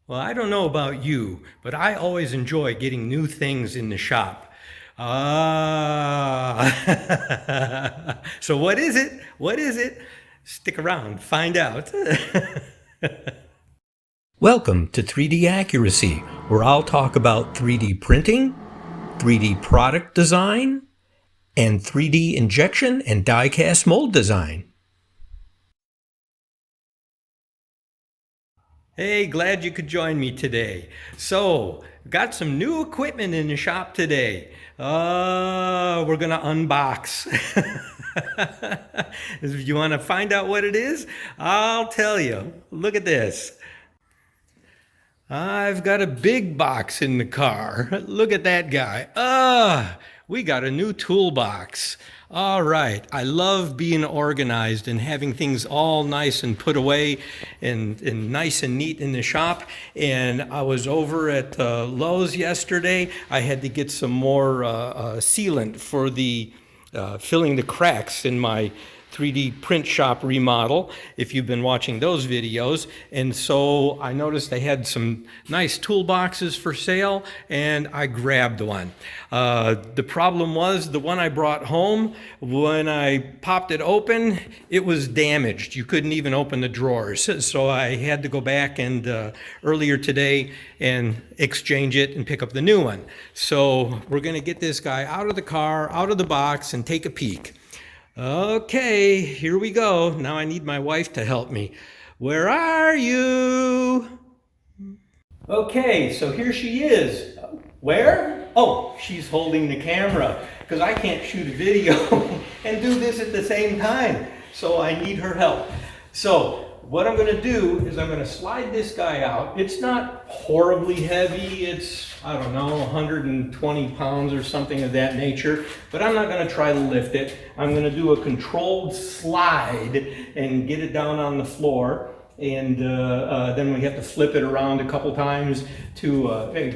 Well, I don't know about you, but I always enjoy getting new things in the shop. So what is it? What is it? Stick around, find out. Welcome to 3D Accuracy, where I'll talk about 3D printing, 3D product design, and 3D injection and die-cast mold design. Hey, glad you could join me today. So, got some new equipment in the shop today. We're gonna unbox. If you want to find out what it is, I'll tell you. Look at this. I've got a big box in the car. Look at that guy. We got a new toolbox. All right. I love being organized and having things all nice and put away and nice and neat in the shop. And I was over at Lowe's yesterday. I had to get some more sealant for the filling the cracks in my 3D print shop remodel, if you've been watching those videos. And so I noticed they had some nice toolboxes for sale, and I grabbed one. The problem was the one I brought home, when I popped it open, it was damaged. You couldn't even open the drawers. So I had to go back and earlier today and exchange it and pick up the new one. So we're gonna get this guy out of the car, out of the box, and take a peek. Okay, here we go. Now I need my wife to help me. Where are you? Okay, so here she is. Where? Oh, she's holding the camera because I can't shoot a video and do this at the same time. So I need her help. So what I'm going to do is I'm going to slide this guy out. It's not horribly heavy. It's, I don't know, 120 pounds or something of that nature. But I'm not going to try to lift it. I'm going to do a controlled slide and get it down on the floor. And then we have to flip it around a couple times to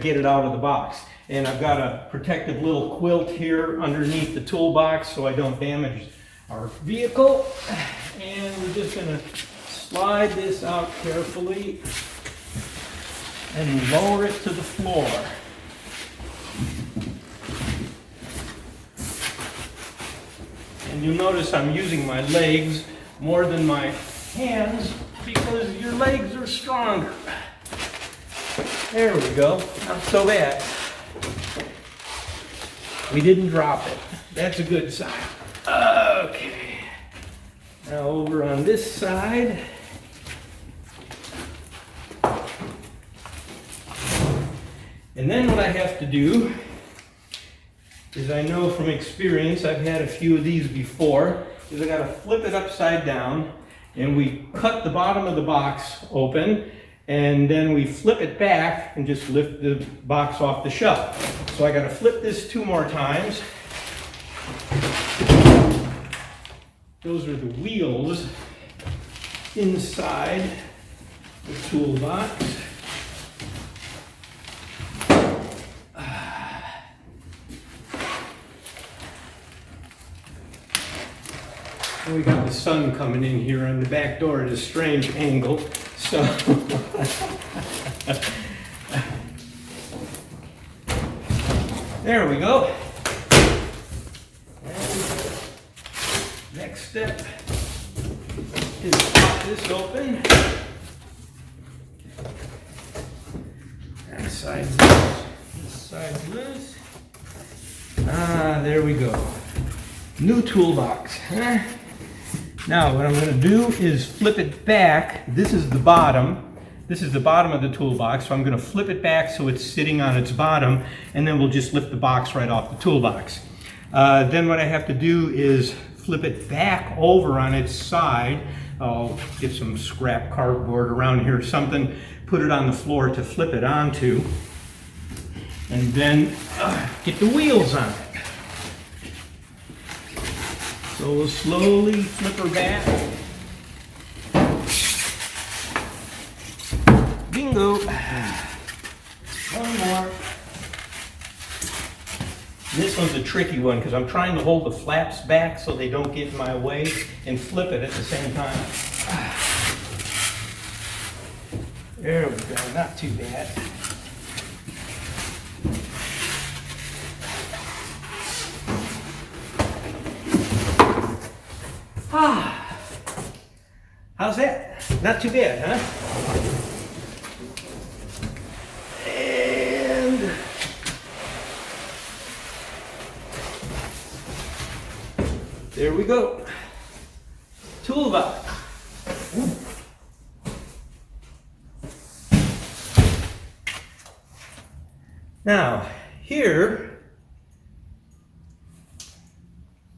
get it out of the box. And I've got a protective little quilt here underneath the toolbox so I don't damage our vehicle. And we're just going to slide this out carefully and lower it to the floor. And you'll notice I'm using my legs more than my hands because your legs are stronger. There we go. Not so bad. We didn't drop it. That's a good sign. Okay. Now over on this side. And then what I have to do is, I know from experience, I've had a few of these before, is I got to flip it upside down and we cut the bottom of the box open and then we flip it back and just lift the box off the shelf. So I got to flip this 2 more times. Those are the wheels inside the toolbox. And we got the sun coming in here on the back door at a strange angle. So there we go. Next step is pop this open. That side's loose. This side's loose. There we go. New toolbox. Now what I'm going to do is flip it back. This is the bottom. This is the bottom of the toolbox, so I'm going to flip it back so it's sitting on its bottom, and then we'll just lift the box right off the toolbox. Then what I have to do is flip it back over on its side. I'll get some scrap cardboard around here or something, put it on the floor to flip it onto, and then get the wheels on it. So we'll slowly flip her back. Bingo. One more. This one's a tricky one because I'm trying to hold the flaps back so they don't get in my way and flip it at the same time. There we go, not too bad. Ah, how's that? Not too bad, huh? And there we go. Toolbox. Now, here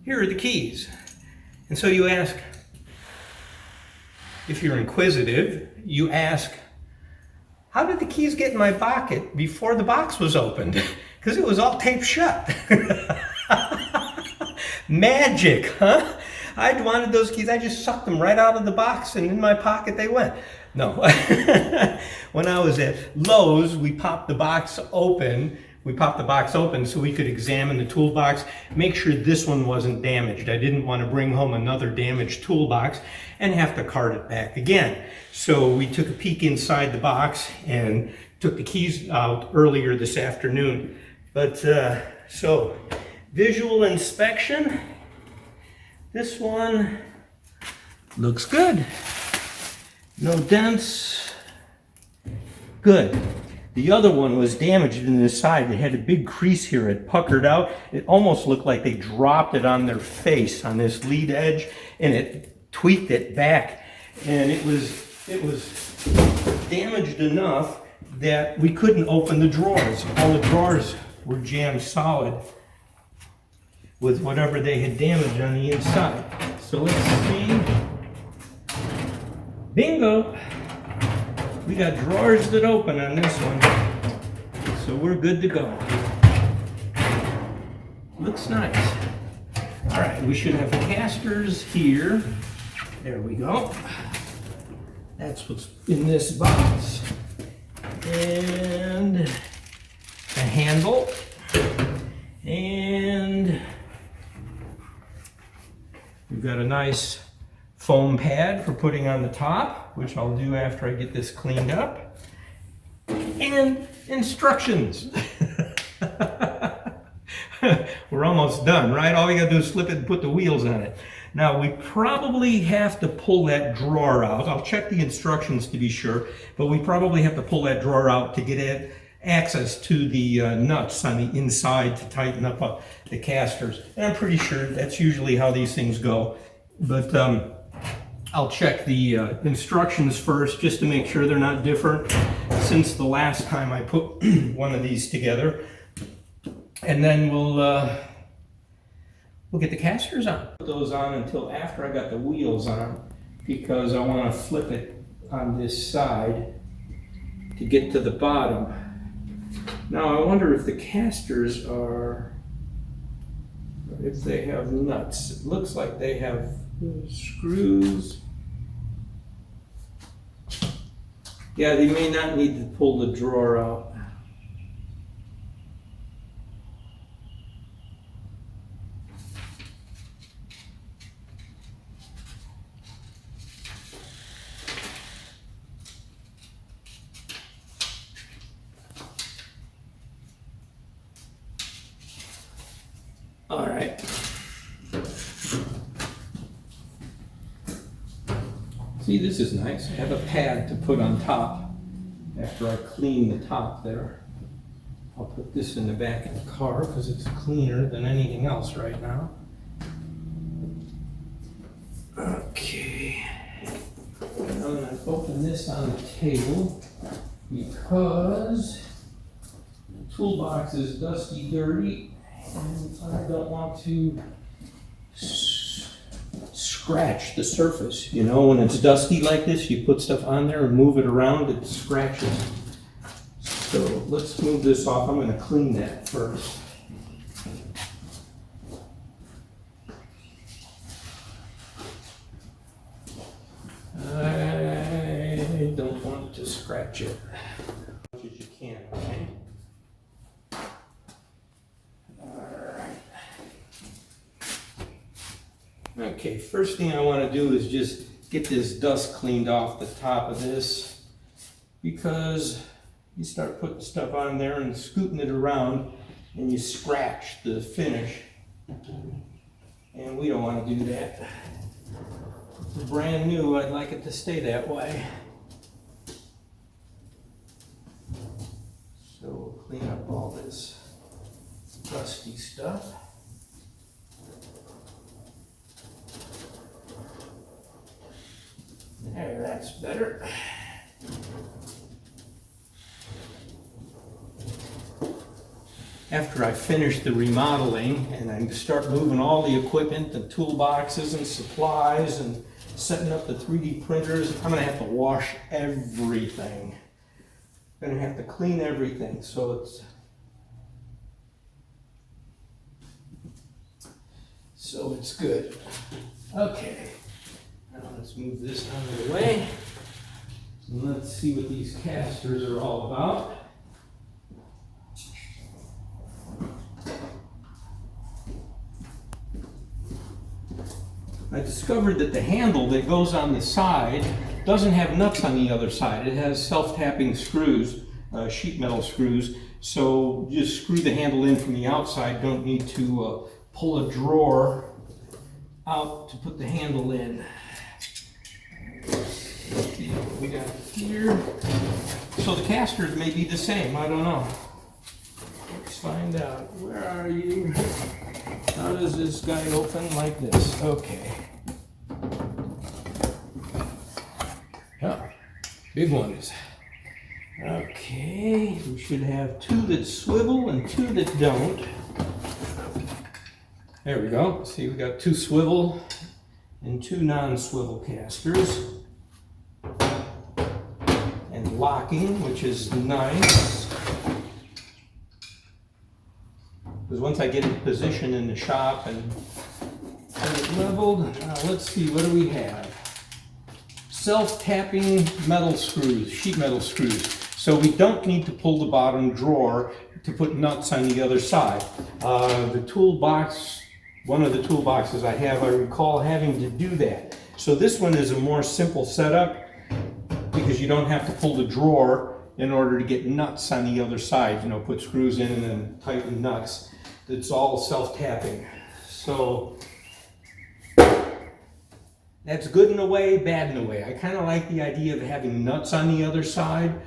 are the keys. And so you ask, if you're inquisitive, you ask, how did the keys get in my pocket before the box was opened? Because it was all taped shut. Magic, huh? I wanted those keys. I just sucked them right out of the box and in my pocket they went. No. When I was at Lowe's, we popped the box open. We popped the box open so we could examine the toolbox, make sure this one wasn't damaged. I didn't want to bring home another damaged toolbox and have to cart it back again. So we took a peek inside the box and took the keys out earlier this afternoon. But so visual inspection, this one looks good. No dents, good. The other one was damaged in the side. It had a big crease here. It puckered out. It almost looked like they dropped it on their face on this lead edge, and it tweaked it back. And it was damaged enough that we couldn't open the drawers. All the drawers were jammed solid with whatever they had damaged on the inside. So let's see. Bingo! We got drawers that open on this one, so we're good to go. Looks nice. All right, we should have casters here. There we go. That's what's in this box. And a handle. And we've got a nice foam pad for putting on the top, which I'll do after I get this cleaned up. And instructions. We're almost done, right? All we gotta do is slip it and put the wheels on it. Now we probably have to pull that drawer out. I'll check the instructions to be sure, but we probably have to pull that drawer out to get access to the nuts on the inside to tighten up the casters. And I'm pretty sure that's usually how these things go. But I'll check the instructions first just to make sure they're not different since the last time I put one of these together. And then we'll get the casters on. Put those on until after I got the wheels on, because I want to flip it on this side to get to the bottom. Now I wonder if the casters are, if they have nuts. It looks like they have screws. Yeah, they may not need to pull the drawer out. All right. See, this is nice. I have a pad to put on top after I clean the top there. I'll put this in the back of the car because it's cleaner than anything else right now. Okay. I'm going to open this on the table because the toolbox is dusty, dirty, and I don't want to scratch the surface. You know, when it's dusty like this, you put stuff on there and move it around, it scratches. So let's move this off. I'm going to clean that first. I don't want to scratch it. As much as you can, okay? Okay, first thing I want to do is just get this dust cleaned off the top of this. because you start putting stuff on there and scooting it around and you scratch the finish. And we don't want to do that. It's brand new, I'd like it to stay that way. So we'll clean up all this rusty stuff. There, that's better. After I finish the remodeling and I start moving all the equipment, the toolboxes and supplies and setting up the 3D printers, I'm going to have to wash everything. I'm going to have to clean everything so it's good. Okay, now let's move this out of the way and let's see what these casters are all about. I discovered that the handle that goes on the side doesn't have nuts on the other side. It has self-tapping screws, sheet metal screws. So just screw the handle in from the outside. Don't need to pull a drawer out to put the handle in. Let's see what we got here. So the casters may be the same. I don't know. Let's find out. Where are you? How does this guy open? Like this. Okay. Oh, big ones. Okay, we should have two that swivel and two that don't. There we go. See, we got two swivel and two non-swivel casters. And locking, which is nice. Because once I get in position in the shop and get it leveled, now let's see, what do we have? Self-tapping metal screws, sheet metal screws. So we don't need to pull the bottom drawer to put nuts on the other side. The toolbox, one of the toolboxes I have, I recall having to do that. So this one is a more simple setup because you don't have to pull the drawer in order to get nuts on the other side. You know, put screws in and then tighten nuts. It's all self-tapping. So that's good in a way, bad in a way. I kind of like the idea of having nuts on the other side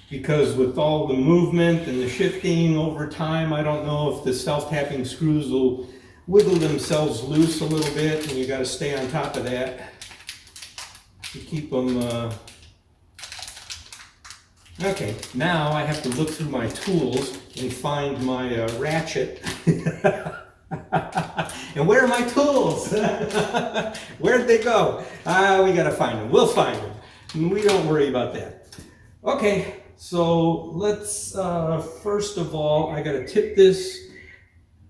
because with all the movement and the shifting over time, I don't know if the self-tapping screws will wiggle themselves loose a little bit, and you got to stay on top of that to keep them. Okay, now I have to look through my tools and find my ratchet. And where are my tools? Where'd they go? We gotta find them. We'll find them. We don't worry about that. Okay, so let's, first of all, I gotta tip this.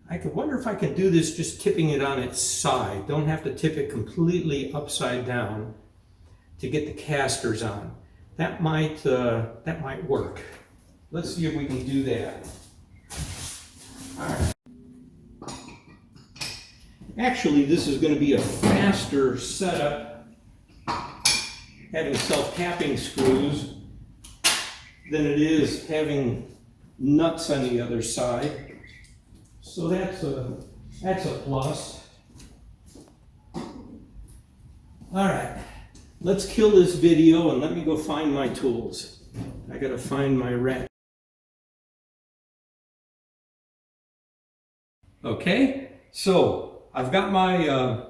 I could wonder if I can do this just tipping it on its side. Don't have to tip it completely upside down to get the casters on. That might work. Let's see if we can do that. All right. Actually, this is going to be a faster setup, having self-tapping screws, than it is having nuts on the other side. So that's a plus. All right, let's kill this video and let me go find my tools. I got to find my ratchet. Okay, so I've got my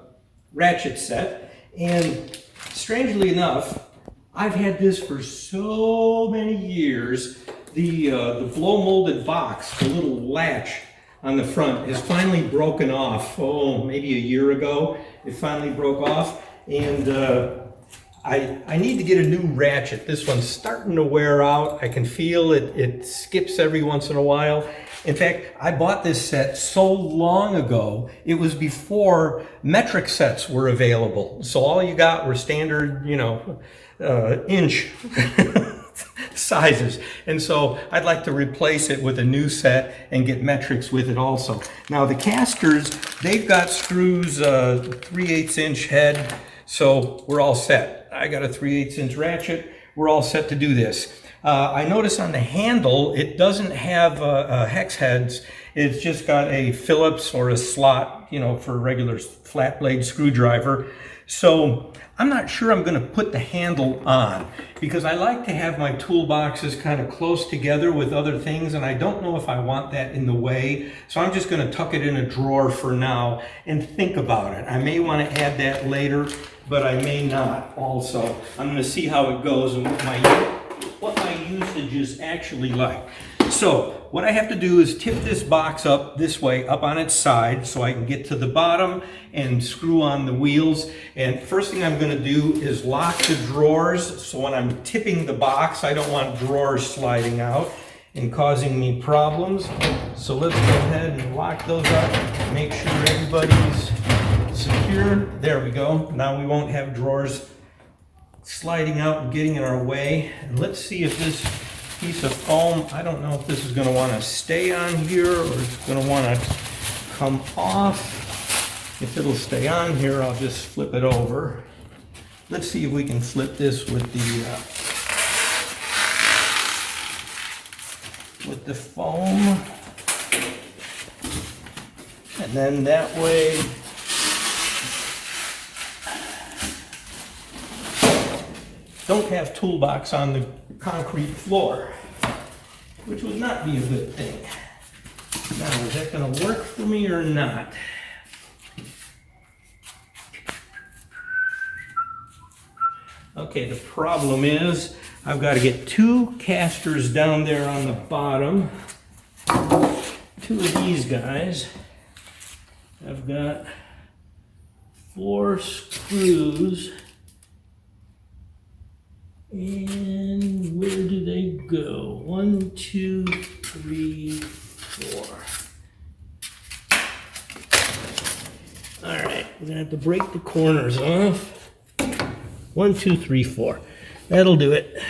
ratchet set, and strangely enough, I've had this for so many years. The blow molded box, the little latch on the front, is finally broken off. Oh, maybe a year ago, it finally broke off, and I need to get a new ratchet. This one's starting to wear out. I can feel it skips every once in a while. In fact, I bought this set so long ago, it was before metric sets were available. So all you got were standard, inch sizes. And so I'd like to replace it with a new set and get metrics with it also. Now the casters, they've got screws, 3/8 inch head, so we're all set. I got a 3/8 inch ratchet. We're all set to do this. I notice on the handle, it doesn't have hex heads. It's just got a Phillips or a slot, you know, for a regular flat blade screwdriver. So I'm not sure I'm going to put the handle on because I like to have my toolboxes kind of close together with other things, and I don't know if I want that in the way. So I'm just going to tuck it in a drawer for now and think about it. I may want to add that later, but I may not also. I'm going to see how it goes and what my usage is actually like. So what I have to do is tip this box up this way, up on its side, so I can get to the bottom and screw on the wheels. And first thing I'm going to do is lock the drawers, so when I'm tipping the box, I don't want drawers sliding out and causing me problems. So let's go ahead and lock those up, make sure everybody's secure. There we go. Now we won't have drawers sliding out and getting in our way. And let's see if this piece of foam, I don't know if this is going to want to stay on here or it's going to want to come off. If it'll stay on here, I'll just flip it over. Let's see if we can flip this with the foam. And then that way don't have toolbox on the concrete floor, which would not be a good thing. Now, is that going to work for me or not? Okay, the problem is I've got to get 2 casters down there on the bottom. 2 of these guys. I've got 4 screws. And where do they go? 1, 2, 3, 4. All right, we're gonna have to break the corners off. 1, 2, 3, 4. That'll do it.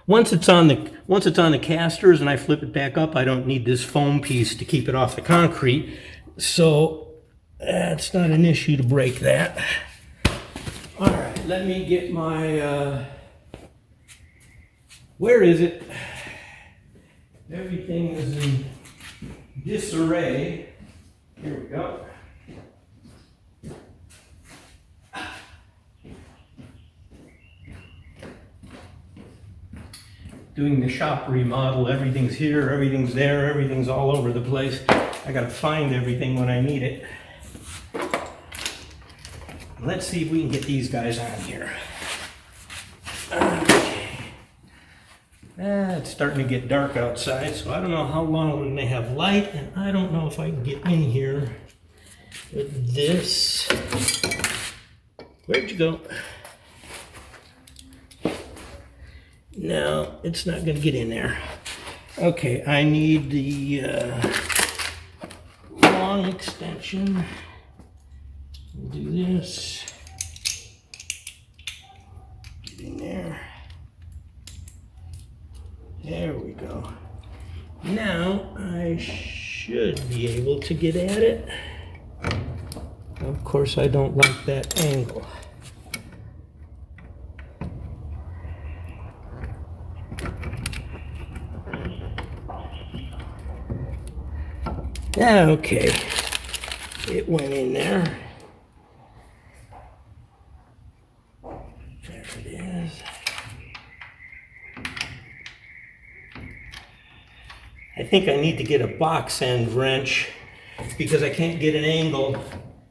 Once it's on the casters and I flip it back up, I don't need this foam piece to keep it off the concrete. So that's not an issue to break that. All right, let me get my, where is it? Everything is in disarray. Here we go. Doing the shop remodel, everything's here, everything's there, everything's all over the place. I gotta find everything when I need it. Let's see if we can get these guys on here. Okay. It's starting to get dark outside, so I don't know how long we're going to have light, and I don't know if I can get in here with this. Where'd you go? No, it's not going to get in there. Okay, I need the long extension. We'll do this. Get in there. There we go. Now I should be able to get at it. Of course, I don't like that angle. Okay, it went in there. There it is. I think I need to get a box end wrench because I can't get an angle.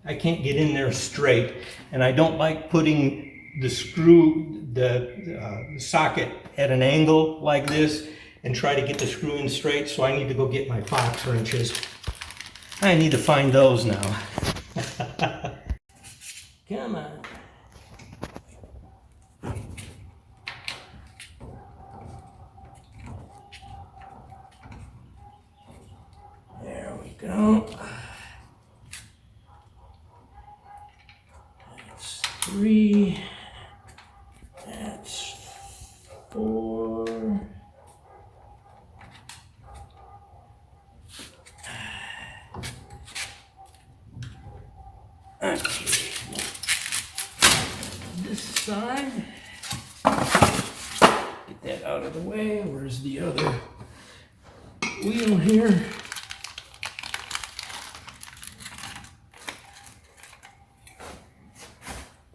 I can't get in there straight, and I don't like putting the screw, the socket at an angle like this and try to get the screw in straight, so I need to go get my box wrenches. I need to find those now. Come on. There we go. That's 3. That's 4. Okay. This out of the way. Where's the other wheel here?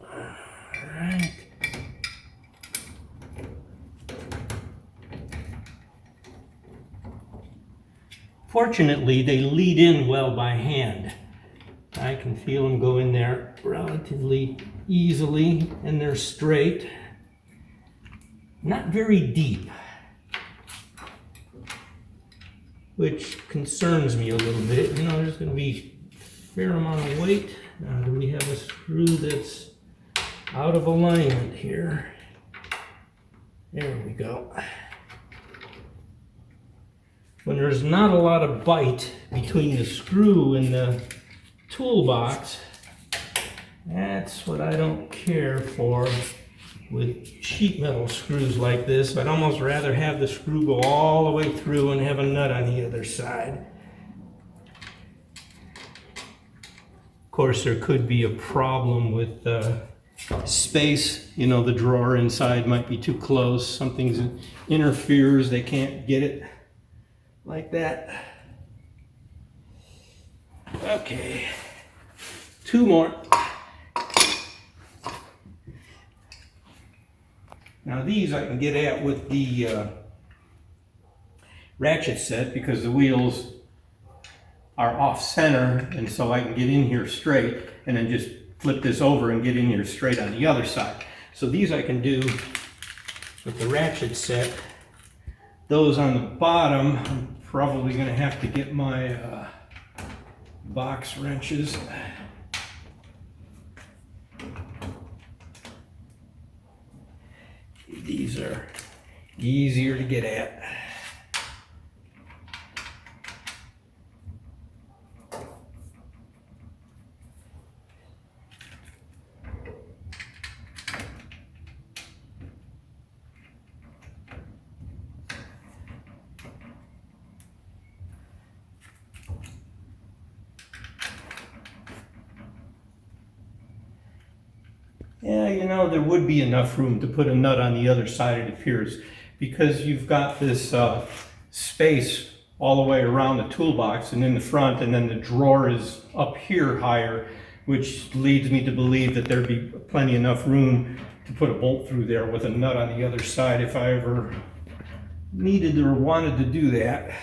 Alright. Fortunately, they lead in well by hand. I can feel them go in there relatively easily, and they're straight. Not very deep, which concerns me a little bit. You know, there's going to be a fair amount of weight. Now, do we have a screw that's out of alignment here? There we go. When there's not a lot of bite between the screw and the toolbox, that's what I don't care for with sheet metal screws like this. I'd almost rather have the screw go all the way through and have a nut on the other side. Of course, there could be a problem with space. You know, the drawer inside might be too close. Something interferes, they can't get it like that. Okay, two more. Now these I can get at with the ratchet set because the wheels are off center, and so I can get in here straight and then just flip this over and get in here straight on the other side. So these I can do with the ratchet set. Those on the bottom, I'm probably going to have to get my box wrenches. These are easier to get at. Yeah, you know, there would be enough room to put a nut on the other side, it appears, because you've got this space all the way around the toolbox and in the front, and then the drawer is up here higher, which leads me to believe that there'd be plenty enough room to put a bolt through there with a nut on the other side if I ever needed or wanted to do that.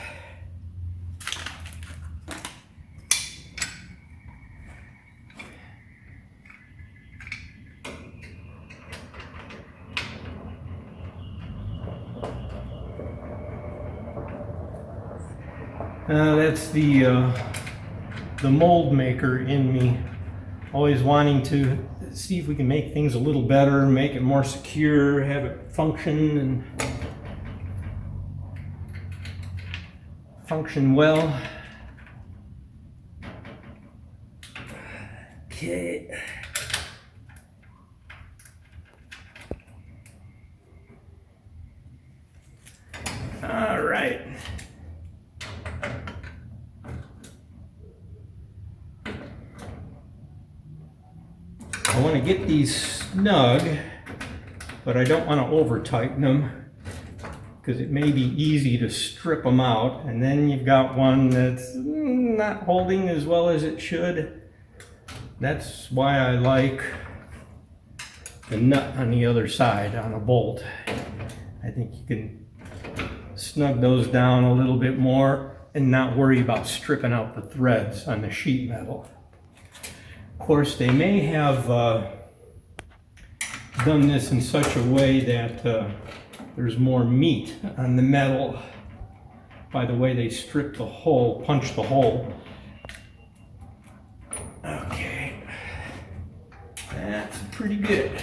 That's the mold maker in me, always wanting to see if we can make things a little better, make it more secure, have it function well. Okay. All right. I want to get these snug, but I don't want to over tighten them because it may be easy to strip them out, and then you've got one that's not holding as well as it should. That's why I like the nut on the other side on a bolt. I think you can snug those down a little bit more and not worry about stripping out the threads on the sheet metal. Of course, they may have done this in such a way that there's more meat on the metal by the way they strip the hole, punch the hole. Okay, that's pretty good.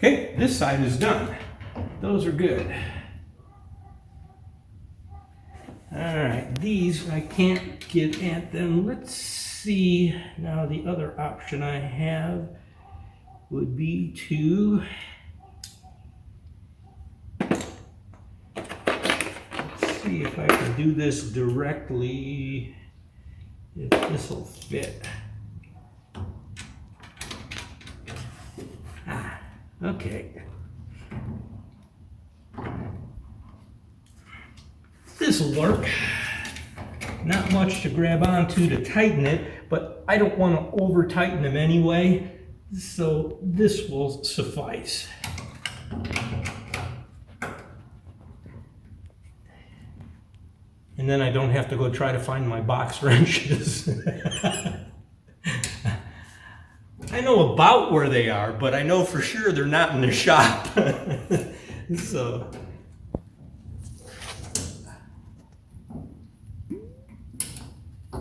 Okay, this side is done. Those are good. All right, these I can't get at them. Let's see. Now the other option I have would be to, let's see if I can do this directly, if this will fit. Okay. This will work. Not much to grab onto to tighten it, but I don't want to over tighten them anyway, so this will suffice. And then I don't have to go try to find my box wrenches. I know about where they are, but I know for sure they're not in the shop. So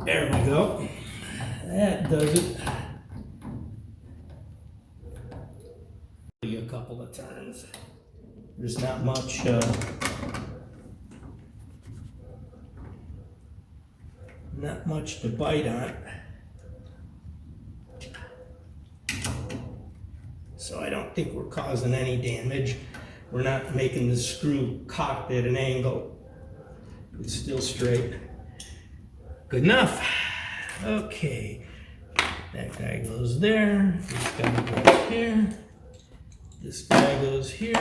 there we go. That does it. A couple of turns. There's not much to bite on. So I don't think we're causing any damage. We're not making the screw cocked at an angle. It's still straight. Good enough. Okay. That guy goes there. This guy goes here. This guy goes here.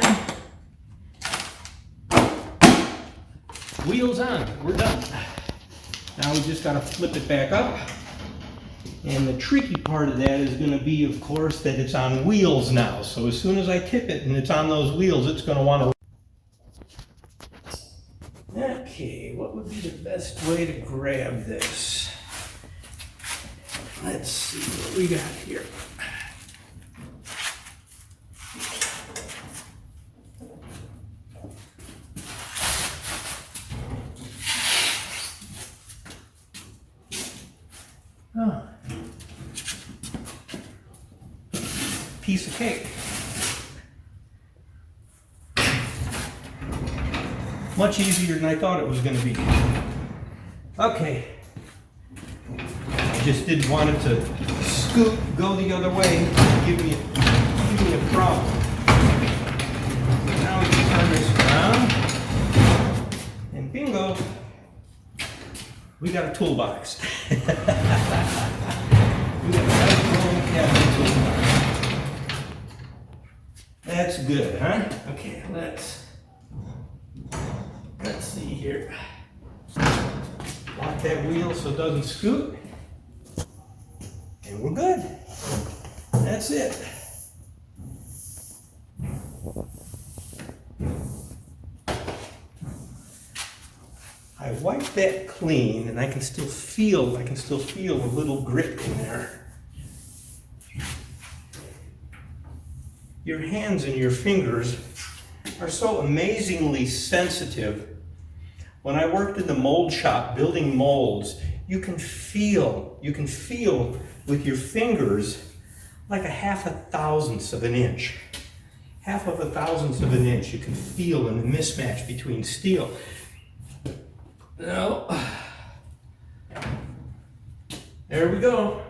Wheels on. We're done. Now we just got to flip it back up. And the tricky part of that is going to be, of course, that it's on wheels now. So as soon as I tip it and it's on those wheels, it's going to want to... Okay, what would be the best way to grab this? Let's see what we got here. Oh. Piece of cake. Much easier than I thought it was going to be. Okay. I just didn't want it to scoot, go the other way, and give me a problem. Now we can turn this around, and bingo, we got a toolbox. We got a nice rolling cabinet toolbox. That's good, huh? Okay, let's see here. Lock that wheel so it doesn't scoot. And we're good. That's it. I wiped that clean and I can still feel a little grit in there. Your hands and your fingers are so amazingly sensitive. When I worked in the mold shop building molds, you can feel with your fingers like a 1/2 thousandth of an inch. 1/2 thousandth of an inch you can feel in the mismatch between steel. Now, there we go.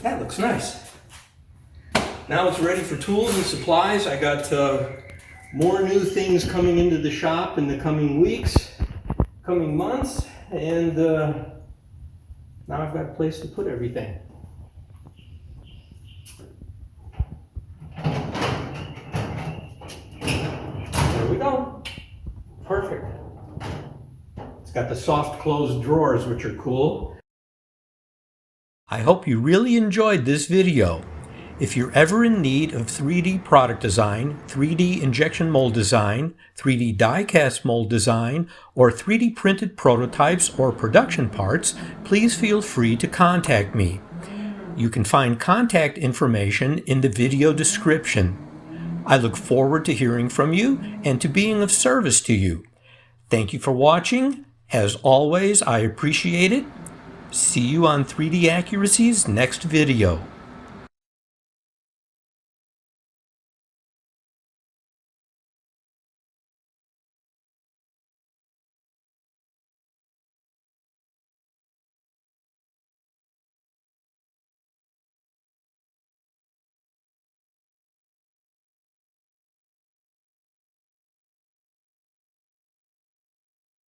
That looks nice. Now it's ready for tools and supplies. I got more new things coming into the shop in the coming weeks, coming months, and now I've got a place to put everything. There we go. Perfect. It's got the soft closed drawers, which are cool. I hope you really enjoyed this video. If you're ever in need of 3D product design, 3D injection mold design, 3D die-cast mold design, or 3D printed prototypes or production parts, please feel free to contact me. You can find contact information in the video description. I look forward to hearing from you and to being of service to you. Thank you for watching. As always, I appreciate it. See you on 3D Accuracy's next video.